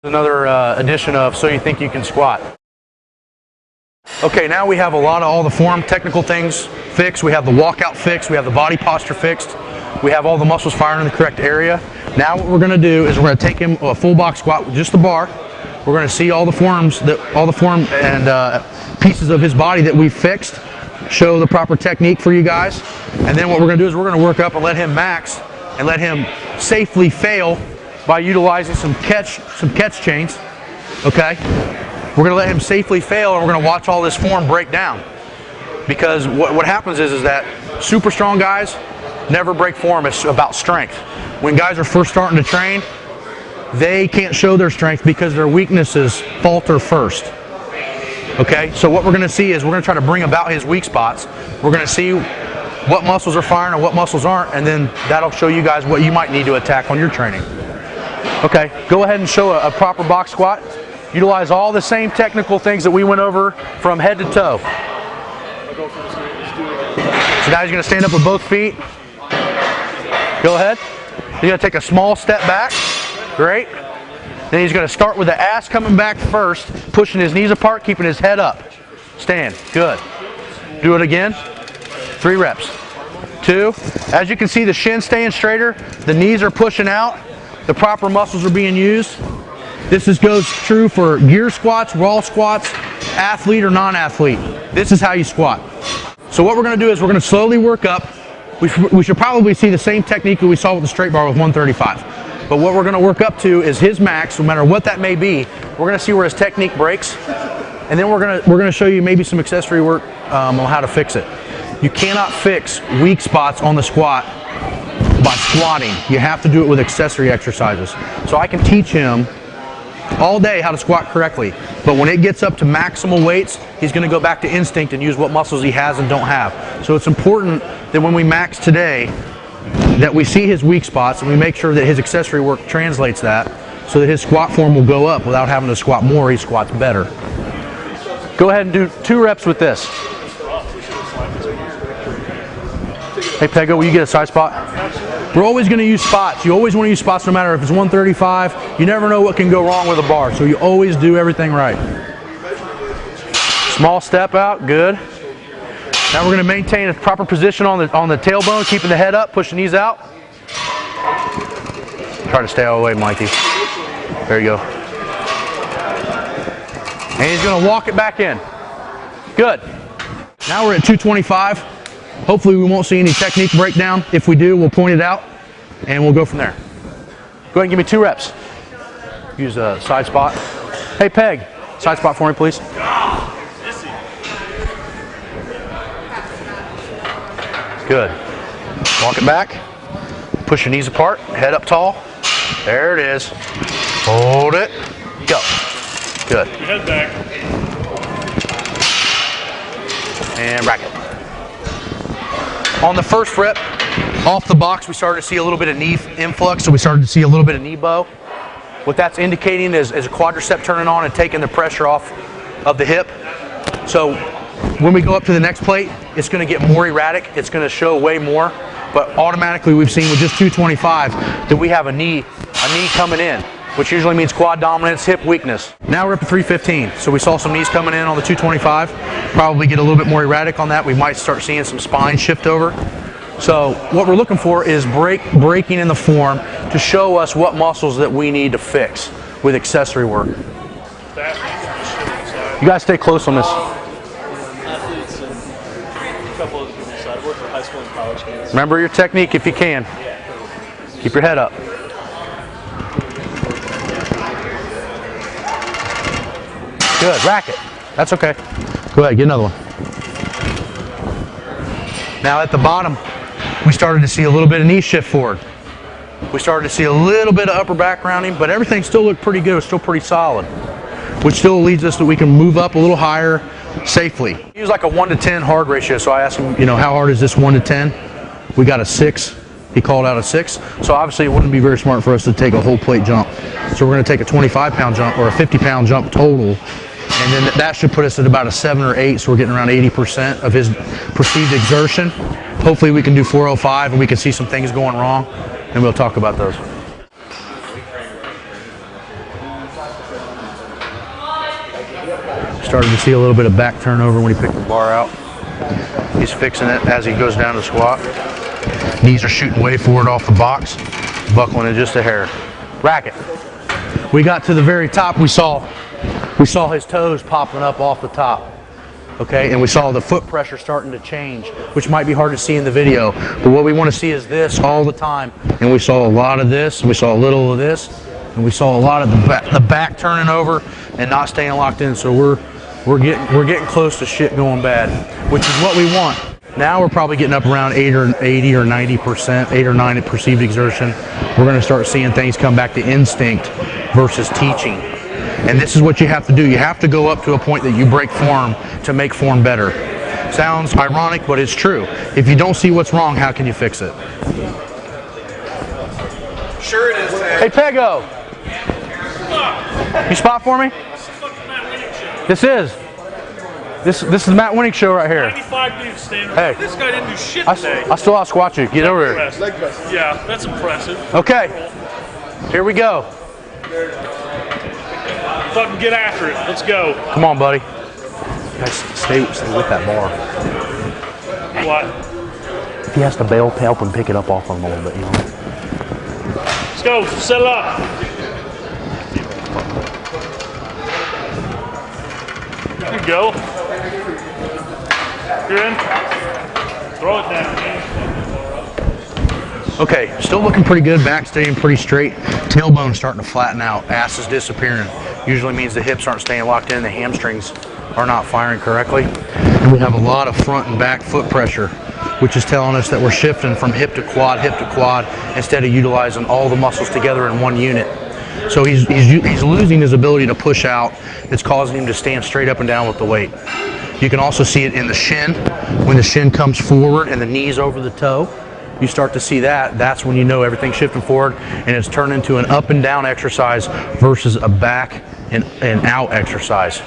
Another edition of So You Think You Can Squat. Okay, now we have all the form technical things fixed. We have the walkout fixed. We have the body posture fixed. We have all the muscles firing in the correct area. Now what we're going to do is we're going to take him a full box squat with just the bar. We're going to see all the form and pieces of his body that we fixed. Show the proper technique for you guys. And then what we're going to do is we're going to work up and let him max and let him safely fail by utilizing some catch chains. Okay, we're going to let him safely fail, and we're going to watch all this form break down. Because what happens is that super strong guys never break form. It's about strength. When guys are first starting to train, they can't show their strength because their weaknesses falter first. Okay, so what we're going to see is we're going to try to bring about his weak spots. We're going to see what muscles are firing and what muscles aren't, and then that'll show you guys what you might need to attack on your training. Okay, go ahead and show a proper box squat. Utilize all the same technical things that we went over from head to toe. So now he's going to stand up with both feet. Go ahead. He's going to take a small step back. Great. Then he's going to start with the ass coming back first, pushing his knees apart, keeping his head up. Stand. Good. Do it again. 3 reps. 2. As you can see, the shin staying straighter. The knees are pushing out. The proper muscles are being used. This goes true for gear squats, wall squats, athlete or non-athlete. This is how you squat. So what we're going to do is we're going to slowly work up. We should probably see the same technique that we saw with the straight bar with 135. But what we're going to work up to is his max, no matter what that may be. We're going to see where his technique breaks, and then we're going to show you maybe some accessory work on how to fix it. You cannot fix weak spots on the squat by squatting. You have to do it with accessory exercises. So I can teach him all day how to squat correctly, but when it gets up to maximal weights, he's going to go back to instinct and use what muscles he has and don't have. So it's important that when we max today, that we see his weak spots and we make sure that his accessory work translates that, so that his squat form will go up without having to squat more. He squats better. Go ahead and do 2 reps with this. Hey Pego, will you get a side spot? We're always going to use spots. You always want to use spots no matter if it's 135. You never know what can go wrong with a bar, so you always do everything right. Small step out, good. Now we're going to maintain a proper position on the tailbone, keeping the head up, push the knees out. Try to stay all the way, Mikey. There you go. And he's going to walk it back in. Good. Now we're at 225. Hopefully we won't see any technique breakdown. If we do, we'll point it out, and we'll go from there. Go ahead and give me 2 reps. Use a side spot. Hey, Peg, side spot for me, please. Good. Walk it back. Push your knees apart. Head up tall. There it is. Hold it. Go. Good. Head back. And rack it. On the first rep, off the box, we started to see a little bit of knee influx, so we started to see a little bit of knee bow. What that's indicating is a quadricep turning on and taking the pressure off of the hip. So when we go up to the next plate, it's going to get more erratic. It's going to show way more, but automatically we've seen with just 225 that we have a knee coming in, which usually means quad dominance, hip weakness. Now we're up to 315. So we saw some knees coming in on the 225. Probably get a little bit more erratic on that. We might start seeing some spine shift over. So what we're looking for is breaking in the form to show us what muscles that we need to fix with accessory work. You guys stay close on this. Athletes and a couple of people side. I work for high school and college kids. Remember your technique if you can. Keep your head up. Good, rack it. That's okay. Go ahead, get another one. Now at the bottom, we started to see a little bit of knee shift forward. We started to see a little bit of upper back rounding, but everything still looked pretty good. It was still pretty solid, which still leads us that we can move up a little higher safely. Use like a 1 to 10 hard ratio. So I asked him, how hard is this 1 to 10? We got a 6. He called out a 6. So obviously it wouldn't be very smart for us to take a whole plate jump. So we're going to take a 25-pound jump or a 50-pound jump total. And then that should put us at about a 7 or 8, so we're getting around 80% of his perceived exertion. Hopefully we can do 405 and we can see some things going wrong, and we'll talk about those. Started to see a little bit of back turnover when he picked the bar out. He's fixing it as he goes down to squat. Knees are shooting way forward off the box, buckling it just a hair. Racket. We got to the very top, we saw his toes popping up off the top. Okay, and we saw the foot pressure starting to change, which might be hard to see in the video, but what we want to see is this all the time. And we saw a lot of this, we saw a little of this, and we saw a lot of the back turning over and not staying locked in. So we're getting close to shit going bad, which is what we want. Now we're probably getting up around 80 or 90%, 8 or 9 at perceived exertion. We're going to start seeing things come back to instinct versus teaching. And this is what you have to do. You have to go up to a point that you break form to make form better. Sounds ironic, but it's true. If you don't see what's wrong, how can you fix it? Sure it is, Ted. Hey, Pego. You spot for me? This is. This is the Matt Winnick show right here. 95 dudes standing. Hey. This guy didn't do shit I today. still out squat you. Get over here. Impressive. Yeah, that's impressive. Okay. Here we go. Fucking get after it. Let's go. Come on, buddy. Guys, stay with that bar. What? If he has to bail, help him pick it up off him a little bit, you know. Let's go. Settle up. There you go. You're in. Throw it down. Okay, still looking pretty good. Back staying pretty straight. Tailbone starting to flatten out. Ass is disappearing. Usually means the hips aren't staying locked in. The hamstrings are not firing correctly. And we have a lot of front and back foot pressure, which is telling us that we're shifting from hip to quad, instead of utilizing all the muscles together in one unit. So he's losing his ability to push out. It's causing him to stand straight up and down with the weight. You can also see it in the shin. When the shin comes forward and the knees over the toe, you start to see that. That's when you know everything's shifting forward and it's turned into an up and down exercise versus a back and out exercise.